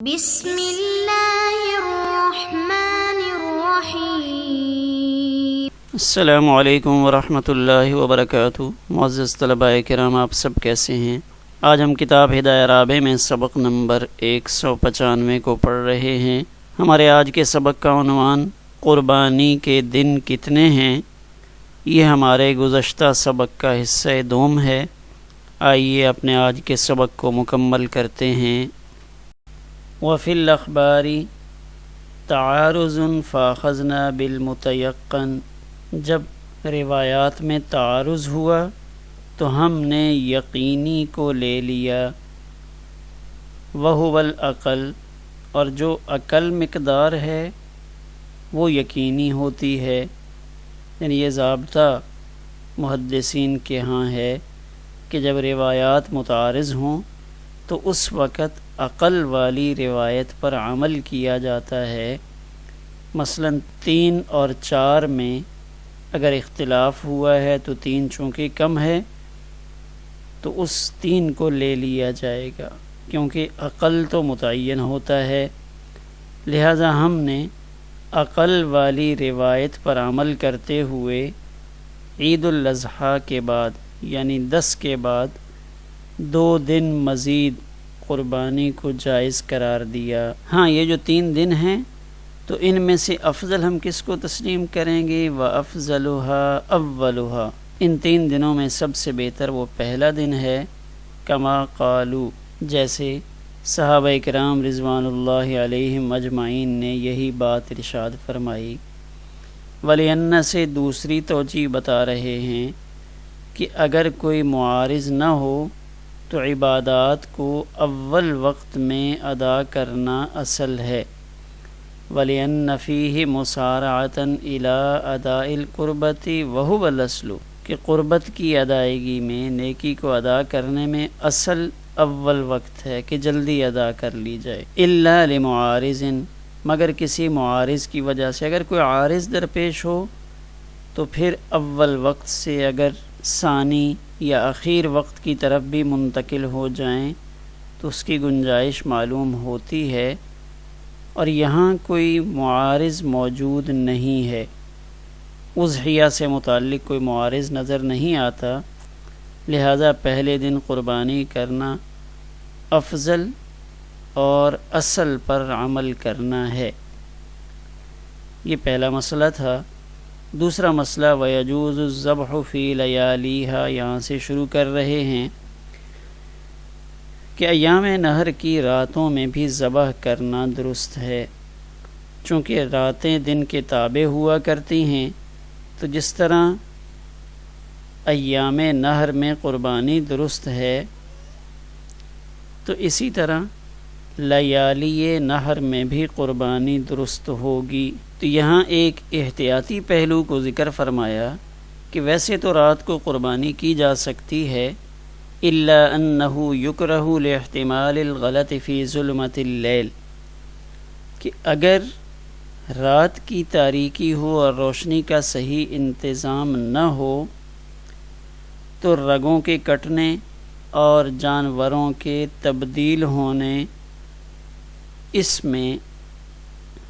بسم اللہ الرحمن الرحیم۔ السلام علیکم ورحمۃ اللہ وبرکاتہ۔ معزز طلباء کرام، آپ سب کیسے ہیں؟ آج ہم کتاب ہدایہ رابع میں سبق نمبر 195 کو پڑھ رہے ہیں۔ ہمارے آج کے سبق کا عنوان قربانی کے دن کتنے ہیں، یہ ہمارے گزشتہ سبق کا حصہ دوم ہے۔ آئیے اپنے آج کے سبق کو مکمل کرتے ہیں۔ وفی الاخبار تعارض فاخذنا بالمتیقن، جب روایات میں تعارض ہوا تو ہم نے یقینی کو لے لیا۔ وہو العقل، اور جو عقل مقدار ہے وہ یقینی ہوتی ہے، یعنی یہ ضابطہ محدثین کے ہاں ہے کہ جب روایات متعارض ہوں تو اس وقت عقل والی روایت پر عمل کیا جاتا ہے۔ مثلا 3 اور 4 میں اگر اختلاف ہوا ہے تو 3 چونکہ کم ہے تو اس 3 کو لے لیا جائے گا، کیونکہ عقل تو متعین ہوتا ہے۔ لہذا ہم نے عقل والی روایت پر عمل کرتے ہوئے عید الاضحیٰ کے بعد یعنی 10 کے بعد 2 دن مزید قربانی کو جائز قرار دیا۔ ہاں، یہ جو 3 دن ہیں تو ان میں سے افضل ہم کس کو تسلیم کریں گے؟ وَأَفْضَلُهَا أَوَّلُهَا، ان 3 دنوں میں سب سے بہتر وہ پہلا دن ہے۔ کما قالو، جیسے صحابہ کرام رضوان اللہ علیہم اجمعین نے یہی بات ارشاد فرمائی۔ وَلِأَنَّ سے دوسری توجیہ بتا رہے ہیں کہ اگر کوئی معارض نہ ہو تو عبادات کو اول وقت میں ادا کرنا اصل ہے۔ وَلِأَنَّ فِيهِ مُسَارَعَةً إِلَىٰ أَدَاءِ الْقُرْبَةِ وَهُوَ الْأَصْلُ، کہ قربت کی ادائیگی میں، نیکی کو ادا کرنے میں اصل اول وقت ہے کہ جلدی ادا کر لی جائے۔ إِلَّا لِمُعَارِضٍ، مگر کسی معارض کی وجہ سے، اگر کوئی عارض درپیش ہو تو پھر اول وقت سے اگر ثانی یا اخیر وقت کی طرف بھی منتقل ہو جائیں تو اس کی گنجائش معلوم ہوتی ہے، اور یہاں کوئی معارض موجود نہیں ہے، اضحیہ سے متعلق کوئی معارض نظر نہیں آتا، لہذا پہلے دن قربانی کرنا افضل اور اصل پر عمل کرنا ہے۔ یہ پہلا مسئلہ تھا۔ دوسرا مسئلہ وَيَجُوزُ الذَّبْحُ فِي لَيَالِيهَا، یہاں سے شروع کر رہے ہیں کہ ایام نہر کی راتوں میں بھی ذبح کرنا درست ہے، چونکہ راتیں دن کے تابع ہوا کرتی ہیں، تو جس طرح ایام نہر میں قربانی درست ہے تو اسی طرح لیالی نہر میں بھی قربانی درست ہوگی۔ تو یہاں ایک احتیاطی پہلو کو ذکر فرمایا کہ ویسے تو رات کو قربانی کی جا سکتی ہے، الا انہ یکرہ لاحتمال الغلط فی ظلمۃ اللیل، کہ اگر رات کی تاریکی ہو اور روشنی کا صحیح انتظام نہ ہو تو رگوں کے کٹنے اور جانوروں کے تبدیل ہونے، اس میں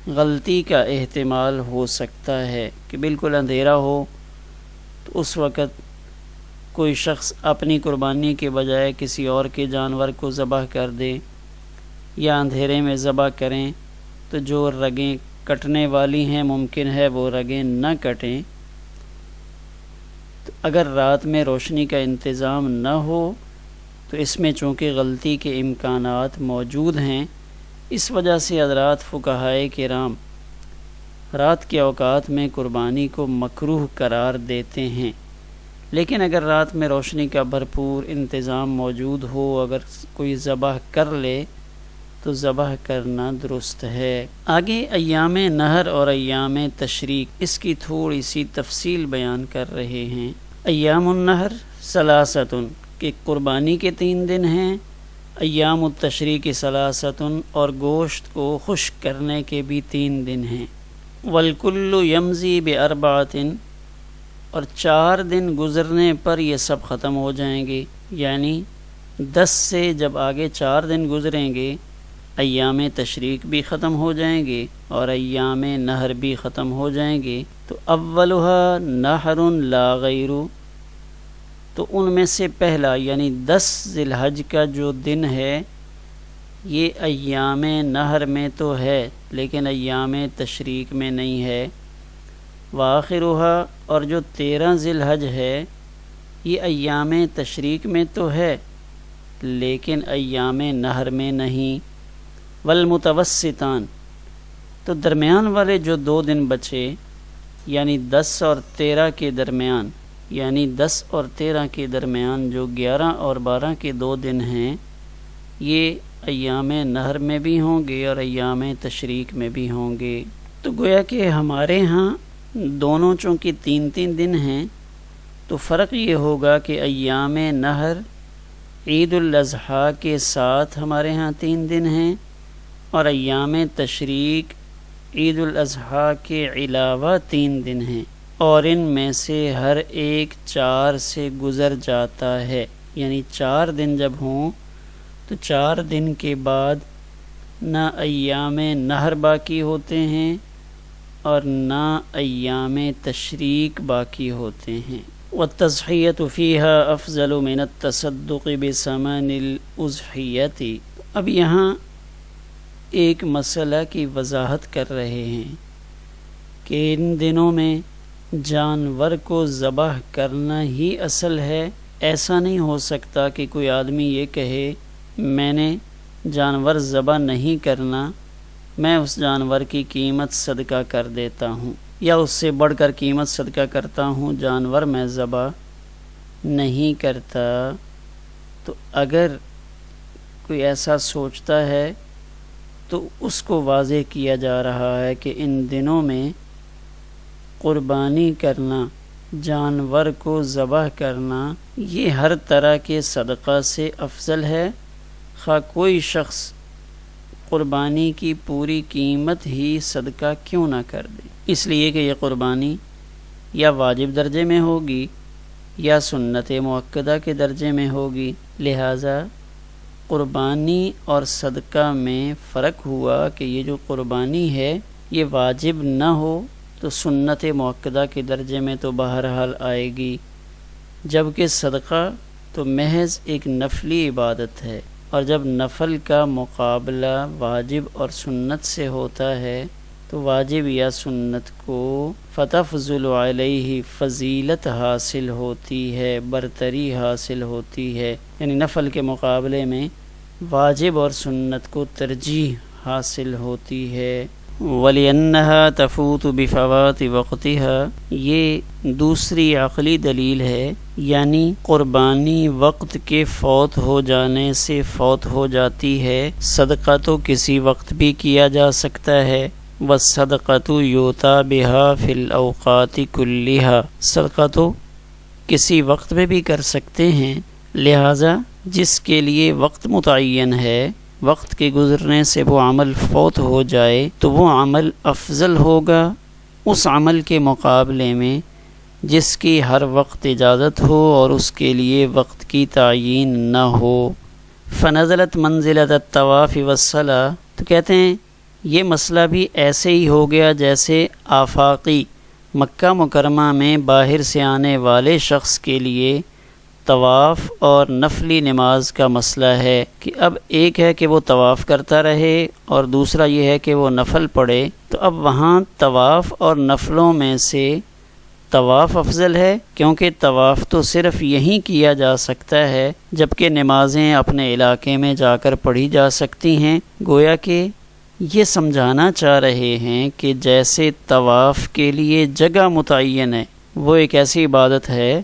غلطی کا احتمال ہو سکتا ہے کہ بالکل اندھیرا ہو تو اس وقت کوئی شخص اپنی قربانی کے بجائے کسی اور کے جانور کو ذبح کر دے، یا اندھیرے میں ذبح کریں تو جو رگیں کٹنے والی ہیں ممکن ہے وہ رگیں نہ کٹیں۔ تو اگر رات میں روشنی کا انتظام نہ ہو تو اس میں چونکہ غلطی کے امکانات موجود ہیں، اس وجہ سے حضرات فقہائے کرام رات کے اوقات میں قربانی کو مکروہ قرار دیتے ہیں، لیکن اگر رات میں روشنی کا بھرپور انتظام موجود ہو، اگر کوئی ذبح کر لے تو ذبح کرنا درست ہے۔ آگے ایام نہر اور ایام تشریق، اس کی تھوڑی سی تفصیل بیان کر رہے ہیں۔ ایام النہر ثلاثۃ، کہ قربانی کے 3 دن ہیں، ایام التشریق ثلاثۃ، اور گوشت کو خشک کرنے کے بھی 3 دن ہیں۔ والکل یمضی باربعۃ، اور 4 دن گزرنے پر یہ سب ختم ہو جائیں گے، یعنی 10 سے جب آگے 4 دن گزریں گے ایام تشریق بھی ختم ہو جائیں گے اور ایام نہر بھی ختم ہو جائیں گے. تو اولها نہر لا غیر، تو ان میں سے پہلا یعنی 10 ذی الحج کا جو دن ہے یہ ایام نہر میں تو ہے لیکن ایام تشریق میں نہیں ہے. وآخرها، اور جو 13 ذی الحج ہے یہ ایام تشریق میں تو ہے لیکن ایام نہر میں نہیں. والمتوسطان، تو درمیان والے جو 2 دن بچے یعنی 10 اور 13 کے درمیان، یعنی 10 اور 13 کے درمیان جو 11 اور 12 کے 2 دن ہیں یہ ایام نہر میں بھی ہوں گے اور ایام تشریق میں بھی ہوں گے. تو گویا کہ ہمارے ہاں دونوں چونکہ 3 دن ہیں تو فرق یہ ہوگا کہ ایام نہر عید الاضحیٰ کے ساتھ ہمارے ہاں 3 دن ہیں اور ایام تشریق عید الاضحیٰ کے علاوہ 3 دن ہیں، اور ان میں سے ہر ایک 4 سے گزر جاتا ہے. یعنی 4 دن جب ہوں تو 4 دن کے بعد نہ ایام نہر باقی ہوتے ہیں اور نہ ایام تشریق باقی ہوتے ہیں. والتضحیۃ فیہا افضل من التصدق بثمن الاضحیۃ. اب یہاں ایک مسئلہ کی وضاحت کر رہے ہیں کہ ان دنوں میں جانور کو ذبح کرنا ہی اصل ہے. ایسا نہیں ہو سکتا کہ کوئی آدمی یہ کہے میں نے جانور ذبح نہیں کرنا، میں اس جانور کی قیمت صدقہ کر دیتا ہوں یا اس سے بڑھ کر قیمت صدقہ کرتا ہوں، جانور میں ذبح نہیں کرتا. تو اگر کوئی ایسا سوچتا ہے تو اس کو واضح کیا جا رہا ہے کہ ان دنوں میں قربانی کرنا، جانور کو ذبح کرنا یہ ہر طرح کے صدقہ سے افضل ہے، خواہ کوئی شخص قربانی کی پوری قیمت ہی صدقہ کیوں نہ کر دے. اس لیے کہ یہ قربانی یا واجب درجے میں ہوگی یا سنت مؤکدہ کے درجے میں ہوگی. لہٰذا قربانی اور صدقہ میں فرق ہوا کہ یہ جو قربانی ہے یہ واجب نہ ہو تو سنت مؤکدہ کے درجے میں تو بہرحال آئے گی، جبکہ صدقہ تو محض ایک نفلی عبادت ہے، اور جب نفل کا مقابلہ واجب اور سنت سے ہوتا ہے تو واجب یا سنت کو فتفضل علیہ فضیلت حاصل ہوتی ہے، برتری حاصل ہوتی ہے. یعنی نفل کے مقابلے میں واجب اور سنت کو ترجیح حاصل ہوتی ہے. وَلِأَنَّهَا تَفُوتُ بِفَوَاتِ وَقْتِهَا، یہ دوسری عقلی دلیل ہے، یعنی قربانی وقت کے فوت ہو جانے سے فوت ہو جاتی ہے. صدقہ تو کسی وقت بھی کیا جا سکتا ہے. وَالصَّدْقَةُ يُؤْتَى بِهَا فِي الْأَوْقَاتِ كُلِّهَا، صدقہ تو کسی وقت میں بھی کر سکتے ہیں. لہٰذا جس کے لیے وقت متعین ہے، وقت کے گزرنے سے وہ عمل فوت ہو جائے تو وہ عمل افضل ہوگا اس عمل کے مقابلے میں جس کی ہر وقت اجازت ہو اور اس کے لیے وقت کی تعیین نہ ہو. فنزلت منزلۃ الطواف والصلاۃ، تو کہتے ہیں یہ مسئلہ بھی ایسے ہی ہو گیا جیسے آفاقی مکہ مکرمہ میں باہر سے آنے والے شخص کے لیے طواف اور نفلی نماز کا مسئلہ ہے کہ اب ایک ہے کہ وہ طواف کرتا رہے اور دوسرا یہ ہے کہ وہ نفل پڑھے. تو اب وہاں طواف اور نفلوں میں سے طواف افضل ہے، کیونکہ طواف تو صرف یہیں کیا جا سکتا ہے، جبکہ نمازیں اپنے علاقے میں جا کر پڑھی جا سکتی ہیں. گویا کہ یہ سمجھانا چاہ رہے ہیں کہ جیسے طواف کے لیے جگہ متعین ہے، وہ ایک ایسی عبادت ہے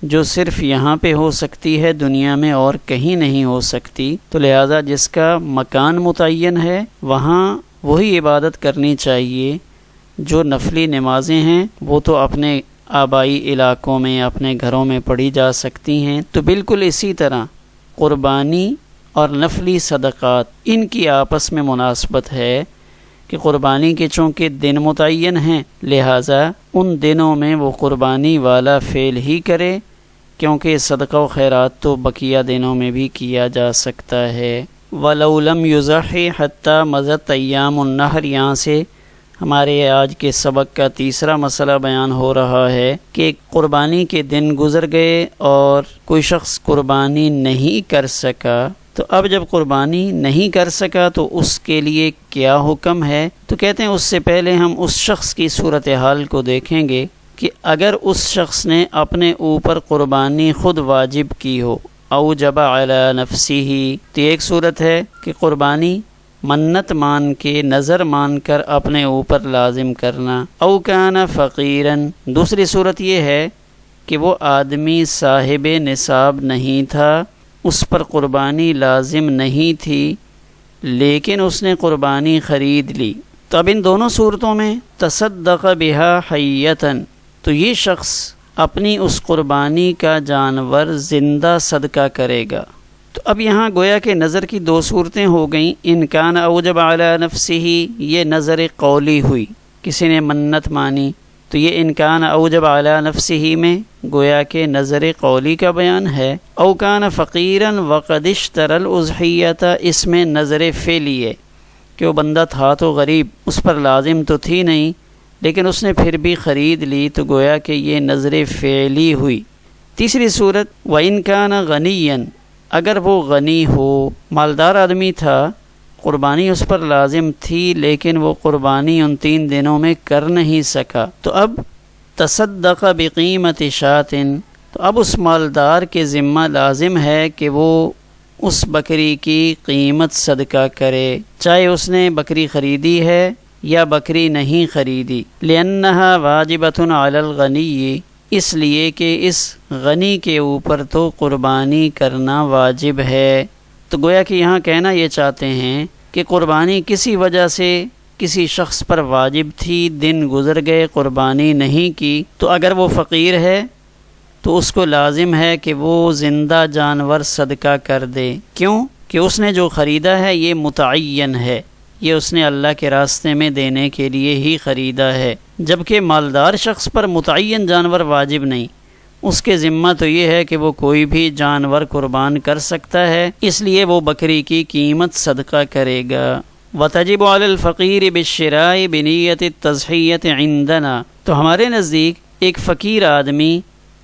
جو صرف یہاں پہ ہو سکتی ہے، دنیا میں اور کہیں نہیں ہو سکتی. تو لہذا جس کا مکان متعین ہے وہاں وہی عبادت کرنی چاہیے. جو نفلی نمازیں ہیں وہ تو اپنے آبائی علاقوں میں اپنے گھروں میں پڑھی جا سکتی ہیں. تو بالکل اسی طرح قربانی اور نفلی صدقات ان کی آپس میں مناسبت ہے کہ قربانی کے چونکہ دن متعین ہیں لہٰذا ان دنوں میں وہ قربانی والا فعل ہی کرے، کیونکہ صدقہ و خیرات تو بقیہ دنوں میں بھی کیا جا سکتا ہے. وَلَوْ لَمْ يُزَحِّ حَتَّى مَضَتْ أَيَّامُ النَّحْرِ، یہاں سے ہمارے آج کے سبق کا تیسرا مسئلہ بیان ہو رہا ہے کہ قربانی کے دن گزر گئے اور کوئی شخص قربانی نہیں کر سکا، تو اب جب قربانی نہیں کر سکا تو اس کے لیے کیا حکم ہے؟ تو کہتے ہیں اس سے پہلے ہم اس شخص کی صورتحال کو دیکھیں گے کہ اگر اس شخص نے اپنے اوپر قربانی خود واجب کی ہو، اوجب علی نفسہ، تو ایک صورت ہے کہ قربانی منت مان کے، نظر مان کر اپنے اوپر لازم کرنا، او کان فقیرن، دوسری صورت یہ ہے کہ وہ آدمی صاحب نصاب نہیں تھا، اس پر قربانی لازم نہیں تھی لیکن اس نے قربانی خرید لی، تو اب ان دونوں صورتوں میں تصدق بہا حیتن، تو یہ شخص اپنی اس قربانی کا جانور زندہ صدقہ کرے گا۔ تو اب یہاں گویا کہ نظر کی دو صورتیں ہو گئیں، ان کان اوجب علی نفسہ، یہ نظر قولی ہوئی، کسی نے منت مانی، تو یہ ان کان اوجب علی نفسہ میں گویا کہ نظر قولی کا بیان ہے۔ او کان فقیرا وقد اشتری الاضحیۃ، اس میں نظر فعلی ہے کہ وہ بندہ تھا تو غریب، اس پر لازم تو تھی نہیں لیکن اس نے پھر بھی خرید لی، تو گویا کہ یہ نظر فعلی ہوئی۔ تیسری صورت وَإِن كَانَ غَنِيًّا، اگر وہ غنی ہو، مالدار آدمی تھا، قربانی اس پر لازم تھی لیکن وہ قربانی ان 3 دنوں میں کر نہیں سکا، تو اب تصدق بقیمت شاۃ، تو اب اس مالدار کے ذمہ لازم ہے کہ وہ اس بکری کی قیمت صدقہ کرے، چاہے اس نے بکری خریدی ہے یا بکری نہیں خریدی، لأنها واجبۃ علی الغنی، اس لیے کہ اس غنی کے اوپر تو قربانی کرنا واجب ہے۔ تو گویا کہ یہاں کہنا یہ چاہتے ہیں کہ قربانی کسی وجہ سے کسی شخص پر واجب تھی، دن گزر گئے، قربانی نہیں کی، تو اگر وہ فقیر ہے تو اس کو لازم ہے کہ وہ زندہ جانور صدقہ کر دے، کیوں کہ اس نے جو خریدا ہے یہ متعین ہے، یہ اس نے اللہ کے راستے میں دینے کے لیے ہی خریدا ہے، جبکہ مالدار شخص پر متعین جانور واجب نہیں، اس کے ذمہ تو یہ ہے کہ وہ کوئی بھی جانور قربان کر سکتا ہے، اس لیے وہ بکری کی قیمت صدقہ کرے گا۔ وَتَجِبُ عَلَى الْفَقِيرِ بِالشِّرَاءِ بِنِيَّةِ التَّضْحِيَّةِ عِندَنَا، تو ہمارے نزدیک ایک فقیر آدمی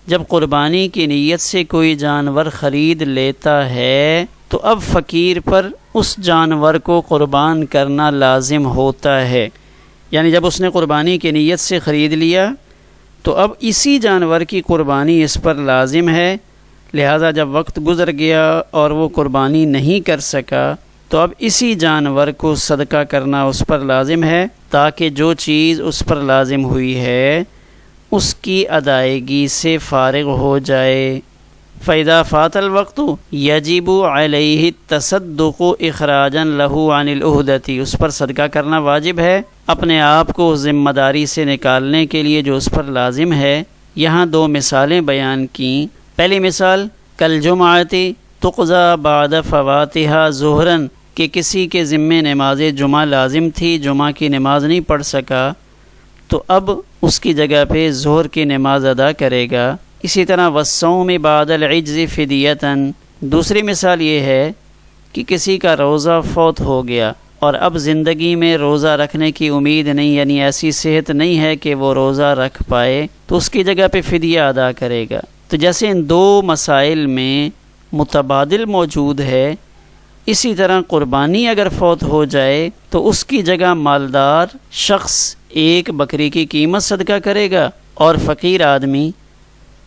جب قربانی کی نیت سے کوئی جانور خرید لیتا ہے تو اب فقیر پر اس جانور کو قربان کرنا لازم ہوتا ہے، یعنی جب اس نے قربانی کی نیت سے خرید لیا تو اب اسی جانور کی قربانی اس پر لازم ہے، لہذا جب وقت گزر گیا اور وہ قربانی نہیں کر سکا تو اب اسی جانور کو صدقہ کرنا اس پر لازم ہے، تاکہ جو چیز اس پر لازم ہوئی ہے اس کی ادائیگی سے فارغ ہو جائے۔ فَإِذَا فَاتَ الْوَقْتُ يَجِبُ عَلَيْهِ التَّصَدُّقُ إِخْرَاجًا لَهُ عَنِ الْعُهْدَةِ، اس پر صدقہ کرنا واجب ہے اپنے آپ کو ذمہ داری سے نکالنے کے لیے جو اس پر لازم ہے۔ یہاں 2 مثالیں بیان کیں۔ پہلی مثال کالجمعۃ تقضى بعد فواتها ظہراً، کہ کسی کے ذمے نماز جمعہ لازم تھی، جمعہ کی نماز نہیں پڑھ سکا تو اب اس کی جگہ پہ ظہر کی نماز ادا کرے گا۔ اسی طرح والصوم بعد العجز فدیۃً، دوسری مثال یہ ہے کہ کسی کا روزہ فوت ہو گیا اور اب زندگی میں روزہ رکھنے کی امید نہیں، یعنی ایسی صحت نہیں ہے کہ وہ روزہ رکھ پائے، تو اس کی جگہ پہ فدیہ ادا کرے گا۔ تو جیسے ان 2 مسائل میں متبادل موجود ہے، اسی طرح قربانی اگر فوت ہو جائے تو اس کی جگہ مالدار شخص ایک بکری کی قیمت صدقہ کرے گا اور فقیر آدمی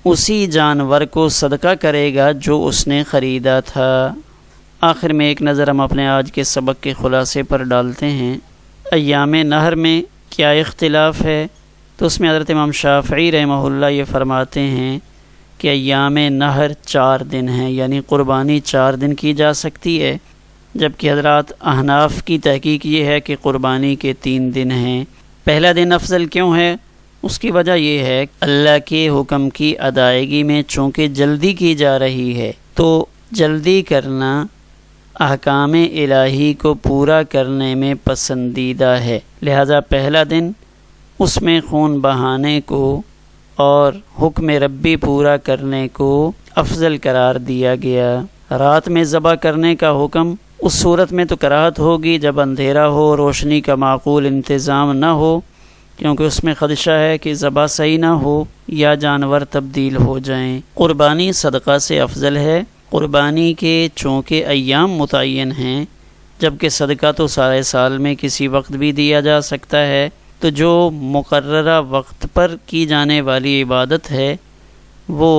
اسی جانور کو صدقہ کرے گا جو اس نے خریدا تھا۔ آخر میں ایک نظر ہم اپنے آج کے سبق کے خلاصے پر ڈالتے ہیں۔ ایام نہر میں کیا اختلاف ہے؟ تو اس میں حضرت امام شافعی رحمہ اللہ یہ فرماتے ہیں کہ ایام نہر 4 دن ہیں، یعنی قربانی 4 دن کی جا سکتی ہے، جبکہ حضرات احناف کی تحقیق یہ ہے کہ قربانی کے 3 دن ہیں۔ پہلا دن افضل کیوں ہے؟ اس کی وجہ یہ ہے اللہ کے حکم کی ادائیگی میں چونکہ جلدی کی جا رہی ہے تو جلدی کرنا احکام الہی کو پورا کرنے میں پسندیدہ ہے، لہذا پہلا دن اس میں خون بہانے کو اور حکم ربی پورا کرنے کو افضل قرار دیا گیا۔ رات میں ذبح کرنے کا حکم اس صورت میں تو کراہت ہوگی جب اندھیرا ہو، روشنی کا معقول انتظام نہ ہو، کیونکہ اس میں خدشہ ہے کہ ذبح صحیح نہ ہو یا جانور تبدیل ہو جائیں۔ قربانی صدقہ سے افضل ہے۔ قربانی کے چونکہ ایام متعین ہیں، جبکہ صدقہ تو سارے سال میں کسی وقت بھی دیا جا سکتا ہے، تو جو مقررہ وقت پر کی جانے والی عبادت ہے وہ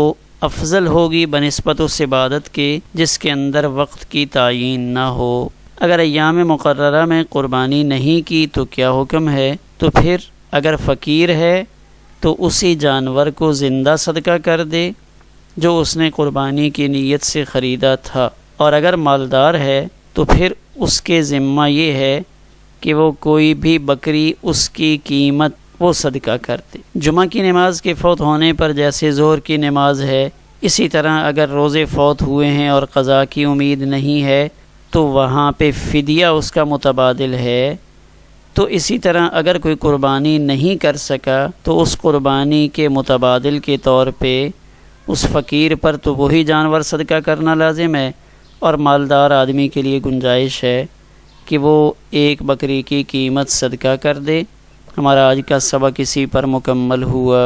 افضل ہوگی بنسبت اس عبادت کے جس کے اندر وقت کی تعیین نہ ہو۔ اگر ایام مقررہ میں قربانی نہیں کی تو کیا حکم ہے؟ تو پھر اگر فقیر ہے تو اسی جانور کو زندہ صدقہ کر دے جو اس نے قربانی کی نیت سے خریدا تھا، اور اگر مالدار ہے تو پھر اس کے ذمہ یہ ہے کہ وہ کوئی بھی بکری اس کی قیمت وہ صدقہ کر دے۔ جمعہ کی نماز کے فوت ہونے پر جیسے ظہر کی نماز ہے، اسی طرح اگر روزے فوت ہوئے ہیں اور قضا کی امید نہیں ہے تو وہاں پہ فدیہ اس کا متبادل ہے۔ تو اسی طرح اگر کوئی قربانی نہیں کر سکا تو اس قربانی کے متبادل کے طور پہ اس فقیر پر تو وہی جانور صدقہ کرنا لازم ہے، اور مالدار آدمی کے لیے گنجائش ہے کہ وہ ایک بکری کی قیمت صدقہ کر دے۔ ہمارا آج کا سبق اسی پر مکمل ہوا۔